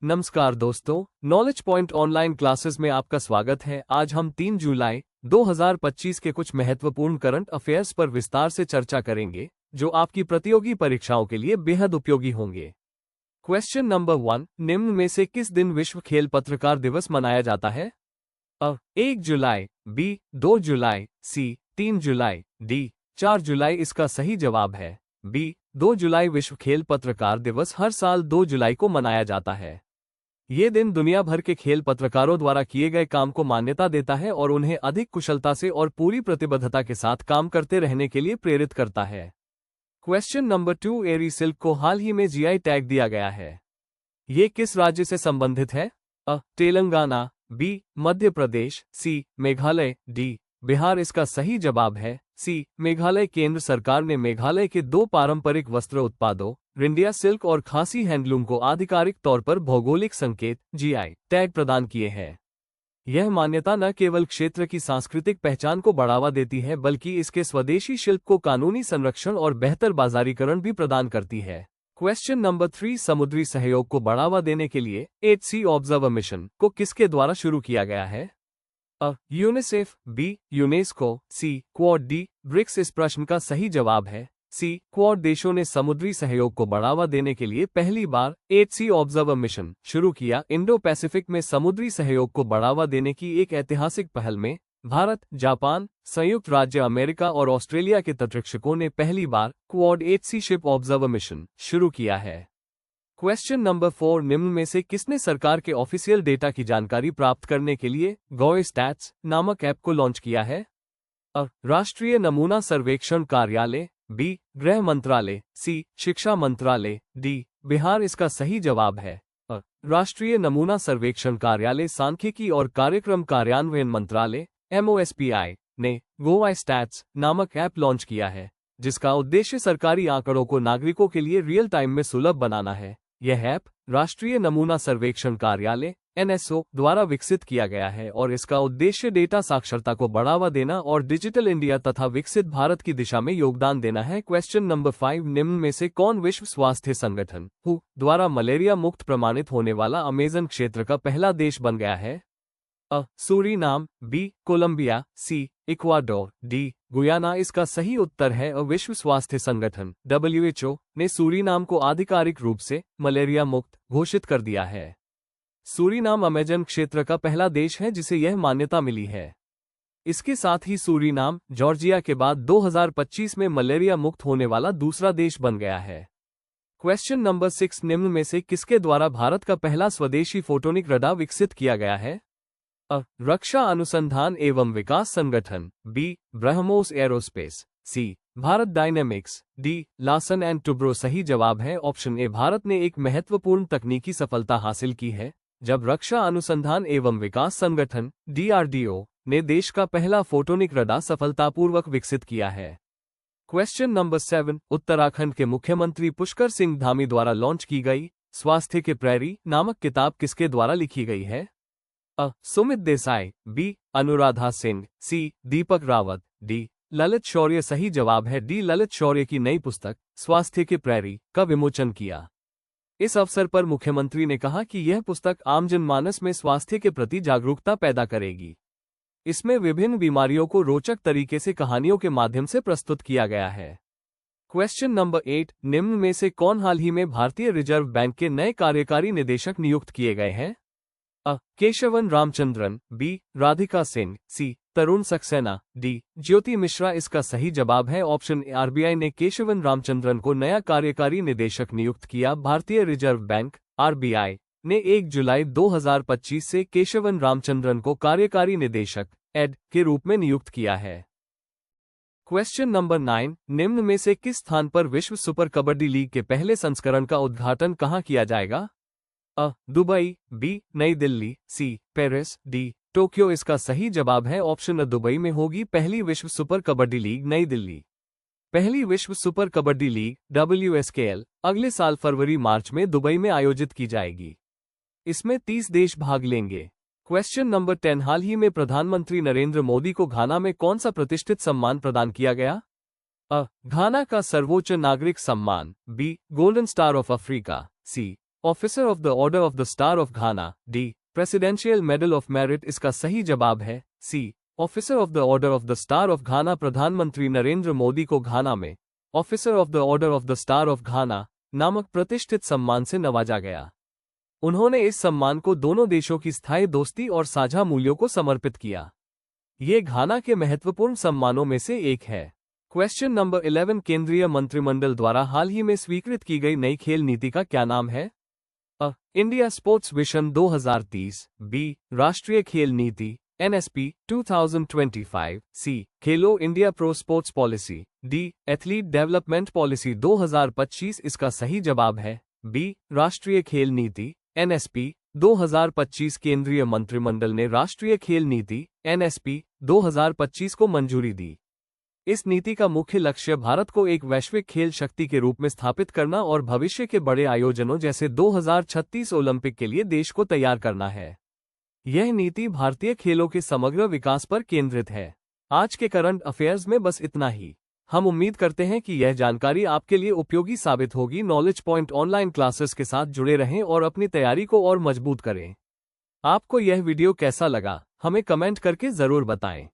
नमस्कार दोस्तों, knowledge point online classes में आपका स्वागत है। आज हम 3 जुलाई 2025 के कुछ महत्वपूर्ण करंट अफेयर्स पर विस्तार से चर्चा करेंगे, जो आपकी प्रतियोगी परीक्षाओं के लिए बेहद उपयोगी होंगे। क्वेश्चन नंबर 1, निम्न में से किस दिन विश्व खेल पत्रकार दिवस मनाया जाता है? अ. 1 जुलाई, बी. 2 जुलाई, सी. 3 जुलाई, डी. 4 जुलाई। इसका सही जवाब है बी. 2 जुलाई। विश्व खेल पत्रकार दिवस हर साल 2 जुलाई को मनाया जाता है। ये दिन दुनिया भर के खेल पत्रकारों द्वारा किए गए काम को मान्यता देता है और उन्हें अधिक कुशलता से और पूरी प्रतिबद्धता के साथ काम करते रहने के लिए प्रेरित करता है। क्वेश्चन नंबर 2, एरी सिल्क को हाल ही में जीआई टैग दिया गया है। ये किस राज्य से संबंधित है? अ. तेलंगाना, बी. मध्य प्रदेश, सी. मेघालय, डी. बिहार। इसका सही जवाब है सी. मेघालय। केंद्र सरकार ने मेघालय के 2 पारंपरिक वस्त्र उत्पादों रिंडिया सिल्क और खासी हैंडलूम को आधिकारिक तौर पर भौगोलिक संकेत जीआई टैग प्रदान किए हैं। यह मान्यता न केवल क्षेत्र की सांस्कृतिक पहचान को बढ़ावा देती है, बल्कि इसके स्वदेशी शिल्प को कानूनी संरक्षण और बेहतर बाजारीकरण भी प्रदान करती है। क्वेश्चन नंबर 3, समुद्री सहयोग को बढ़ावा देने के लिए 8 सी ऑब्जर्वर मिशन को किसके द्वारा शुरू किया गया है? अ. UNICEF, B. UNESCO, C. Quad, D. BRICS. इस प्रश्न का सही जवाब है सी. क्वाड देशों ने समुद्री सहयोग को बढ़ावा देने के लिए पहली बार 8 सी ऑब्जर्वर मिशन शुरू किया। इंडो पैसिफिक में समुद्री सहयोग को बढ़ावा देने की एक ऐतिहासिक पहल में भारत, जापान, संयुक्त राज्य अमेरिका और ऑस्ट्रेलिया के तटरक्षकों ने पहली बार क्वाड 8 सी शिप ऑब्जर्वर मिशन शुरू किया है। क्वेश्चन नंबर 4, निम्न में से किसने सरकार के ऑफिशियल डेटा की जानकारी प्राप्त करने के लिए गॉय स्टैट्स नामक ऐप को लॉन्च किया है? अ. राष्ट्रीय नमूना सर्वेक्षण कार्यालय, बी. गृह मंत्रालय, सी. शिक्षा मंत्रालय, डी. बिहार। इसका सही जवाब है अ. राष्ट्रीय नमूना सर्वेक्षण कार्यालय सांख्यिकी और कार्यक्रम कार्यान्वयन मंत्रालय MOSPI ने गोवा स्टैट्स नामक ऐप लॉन्च किया है, जिसका उद्देश्य सरकारी आंकड़ों को नागरिकों के लिए रियल टाइम में सुलभ बनाना है। यह ऐप राष्ट्रीय नमूना सर्वेक्षण कार्यालय NSO द्वारा विकसित किया गया है और इसका उद्देश्य डेटा साक्षरता को बढ़ावा देना और डिजिटल इंडिया तथा विकसित भारत की दिशा में योगदान देना है। क्वेश्चन नंबर 5, निम्न में से कौन विश्व स्वास्थ्य संगठन WHO द्वारा मलेरिया मुक्त प्रमाणित होने वाला अमेज़न क्षेत्र का पहला देश बन गया है? अ. Suriname, B. Colombia, C. Ecuador, D. Guyana. इसका सही उत्तर है अ. विश्व स्वास्थ्य संगठन WHO ने सूरीनाम को आधिकारिक रूप से मलेरिया मुक्त घोषित कर दिया है। सूरीनाम अमेज़न क्षेत्र का पहला देश है जिसे यह मान्यता मिली है। इसके साथ ही सूरीनाम जॉर्जिया के बाद 2025 में मलेरिया मुक्त होने वाला दूसरा देश बन गया है। क्वेश्चन नंबर 6, निम्न में से किसके द्वारा भारत का पहला स्वदेशी फोटोनिक रडार विकसित किया गया है? अ. रक्षा अनुसंधान एवं विकास संगठन, B. BrahMos aerospace, C. Bharat dynamics, D. Larsen and Toubro. सही जवाब है ऑप्शन ए। भारत ने एक महत्वपूर्ण तकनीकी सफलता हासिल की है जब रक्षा अनुसंधान एवं विकास संगठन DRDO ने देश का पहला फोटोनिक रडार सफलतापूर्वक विकसित किया है। क्वेश्चन नंबर 7, उत्तराखंड के मुख्यमंत्री पुष्कर सिंह धामी द्वारा लॉन्च की गई स्वास्थ्य के प्रैरी नामक किताब किसके द्वारा लिखी गई है? अ. सुमित देसाई, बी. अनुराधा सिंह, सी. दीपक रावत, डी. ललित शौर्य। सही जवाब है डी. ललित शौर्य की नई पुस्तक स्वास्थ्य के प्रैरी का विमोचन किया। इस अवसर पर मुख्यमंत्री ने कहा कि यह पुस्तक आम जनमानस में स्वास्थ्य के प्रति जागरूकता पैदा करेगी। इसमें विभिन्न बीमारियों को रोचक तरीके से कहानियों के माध्यम से प्रस्तुत किया गया है। क्वेश्चन नंबर 8, निम्न में से कौन हाल ही में भारतीय रिजर्व बैंक के नए कार्यकारी निदेशक नियुक्त किए गए हैं? अ. केशवन रामचंद्रन, बी. राधिका सिंह, सी. तरुण सक्सेना, डी. ज्योति मिश्रा। इसका सही जवाब है ऑप्शन ए। RBI ने केशवन रामचंद्रन को नया कार्यकारी निदेशक नियुक्त किया। भारतीय रिजर्व बैंक RBI ने 1 जुलाई 2025 से केशवन रामचंद्रन को कार्यकारी निदेशक एड के रूप में नियुक्त किया है। क्वेश्चन नंबर 9, निम्न में से किस स्थान पर विश्व सुपर कबड्डी लीग के पहले संस्करण का उद्घाटन कहाँ किया जाएगा? अ. Dubai, B. नई Delhi, C. Paris, D. Tokyo. इसका सही जवाब है ऑप्शन अ। दुबई में होगी पहली विश्व सुपर कबड्डी लीग। नई दिल्ली। पहली विश्व सुपर कबड्डी लीग WSKL अगले साल फरवरी-मार्च में दुबई में आयोजित की जाएगी। इसमें 30 देश भाग लेंगे। क्वेश्चन नंबर 10, हाल ही में प्रधानमंत्री नरेंद्र मोदी को घाना में कौन सा प्रतिष्ठित सम्मान प्रदान किया गया? अ. घाना का सर्वोच्च नागरिक सम्मान, B. Golden star of Africa, C. Officer of the order of the star of Ghana, D presidential medal of merit इसका सही जवाब है सी officer of the order of the star of घाना। प्रधानमंत्री नरेंद्र मोदी को घाना में officer of the order of the star of घाना नामक प्रतिष्ठित सम्मान से नवाजा गया। उन्होंने इस सम्मान को दोनों देशों की स्थायी दोस्ती और साझा मूल्यों को समर्पित किया। ये घाना के महत्वपूर्ण सम्मानों में से एक है। क्वेश्चन नंबर 11, केंद्रीय मंत्रिमंडल द्वारा हाल ही में स्वीकृत की गई नई खेल नीति का क्या नाम है? अ. India sports vision 2030, B. राष्ट्रीय खेल नीति NSP 2025, C. Khelo India pro sports policy, D. Athlete development policy 2025 इसका सही जवाब है बी. राष्ट्रीय खेल नीति NSP 2025। केंद्रीय मंत्रिमंडल ने राष्ट्रीय खेल नीति NSP 2025 को मंजूरी दी। इस नीति का मुख्य लक्ष्य भारत को एक वैश्विक खेल शक्ति के रूप में स्थापित करना और भविष्य के बड़े आयोजनों जैसे 2036 ओलंपिक के लिए देश को तैयार करना है। यह नीति भारतीय खेलों के समग्र विकास पर केंद्रित है। आज के करंट अफेयर्स में बस इतना ही। हम उम्मीद करते हैं कि यह जानकारी आपके लिए उपयोगी साबित होगी। नॉलेज पॉइंट ऑनलाइन क्लासेस के साथ जुड़े रहें और अपनी तैयारी को और मजबूत करें। आपको यह वीडियो कैसा लगा, हमें कमेंट करके जरूर बताएं।